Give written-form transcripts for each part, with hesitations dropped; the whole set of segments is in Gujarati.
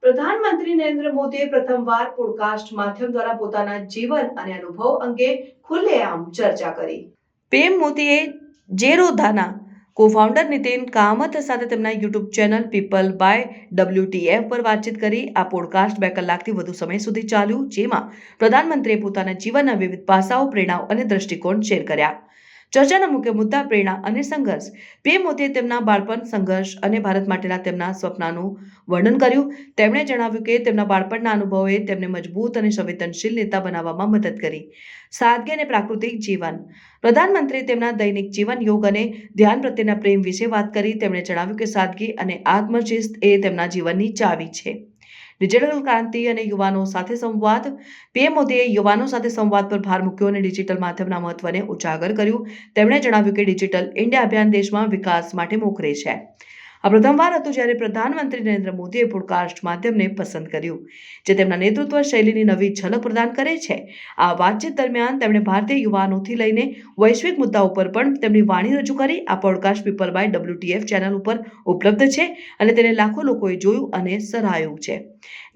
પ્રધાનમંત્રી નરેન્દ્ર મોદીએ પ્રથમવાર પોડકાસ્ટ માધ્યમ દ્વારા પોતાના જીવન અને અનુભવ અંગે ખુલ્લેઆમ ચર્ચા કરી. પીએમ મોદીએ ઝેરોધાના કો-ફાઉન્ડર નીતિન કામત સાથે તેમના YouTube channel People by WTF પર વાતચીત કરી. આ પોડકાસ્ટ 2 કલાકથી વધુ સમય સુધી ચાલ્યું, જેમાં પ્રધાનમંત્રીએ પોતાના જીવનના વિવિધ પાસાઓ, પ્રેરણાઓ અને દ્રષ્ટિકોણ શેર કર્યા. ચર્ચાના મુખ્ય મુદ્દા પ્રેરણા અને સંઘર્ષ. પીએમ મોદીએ તેમના બાળપણ, સંઘર્ષ અને ભારત માટેના તેમના સપનાનું વર્ણન કર્યું. તેમણે જણાવ્યું કે તેમના બાળપણના અનુભવોએ તેમને મજબૂત અને સંવેદનશીલ નેતા બનાવવામાં મદદ કરી. સાદગી અને પ્રાકૃતિક જીવન. પ્રધાનમંત્રીએ તેમના દૈનિક જીવન, યોગ અને ધ્યાન પ્રત્યેના પ્રેમ વિશે વાત કરી. તેમણે જણાવ્યું કે સાદગી અને આત્મશિસ્ત એ તેમના જીવનની ચાવી છે. ડિજિટલ ક્રાંતિ અને યુવાનો સાથે સંવાદ. પીએમ મોદીએ યુવાનો સાથે સંવાદ પર ભાર મૂક્યો અને ડિજિટલ માધ્યમના મહત્વને ઉજાગર કર્યું. તેમણે જણાવ્યું કે ડિજિટલ ઇન્ડિયા અભિયાન દેશમાં વિકાસ માટે મોખરે છે. આ પ્રથમવાર હતું જ્યારે પ્રધાનમંત્રી નરેન્દ્ર મોદીએ પોડકાસ્ટ માધ્યમને પસંદ કર્યું, જે તેમના નેતૃત્વ શૈલીની નવી ઝલક પ્રદાન કરે છે. આ વાતચીત દરમિયાન તેમણે ભારતીય યુવાનોથી લઈને વૈશ્વિક મુદ્દાઓ પર પણ તેમની વાણી રજૂ કરી. આ podcast People by WTF channel ઉપર ઉપલબ્ધ છે અને તેને લાખો લોકોએ જોયું અને સરાહ્યું છે.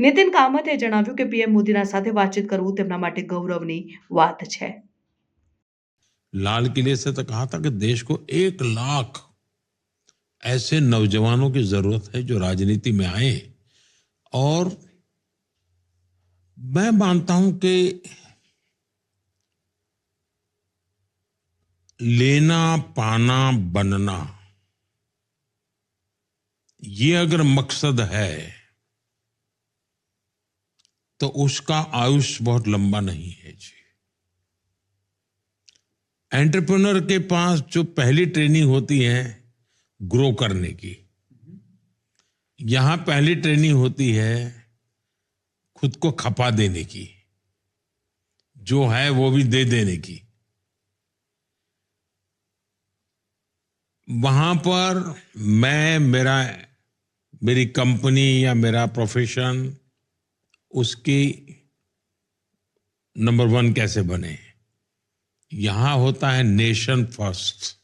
નીતિન કામતે જણાવ્યું કે પીએમ મોદીના સાથે વાતચીત કરવું તેમના માટે ગૌરવની વાત છે. लाल किले से तो कहा था कि देश को 1 लाख ऐसे नौजवानों की जरूरत है जो राजनीति में आए, और मैं मानता हूं कि लेना पाना बनना ये अगर मकसद है तो उसका आयुष्य बहुत लंबा नहीं है जी। एंटरप्रेन्योर के पास जो पहली ट्रेनिंग होती है ग्रो करने की, यहां पहली ट्रेनिंग होती है खुद को खपा देने की, जो है वो भी दे देने की। वहां पर मेरी कंपनी या मेरा प्रोफेशन उसकी नंबर 1 कैसे बने, यहां होता है नेशन फर्स्ट।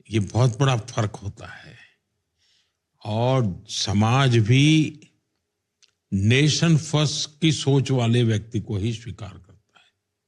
ये बहुत बड़ा फर्क होता है, और समाज भी नेशन फर्स्ट की सोच वाले व्यक्ति को ही स्वीकार करता है।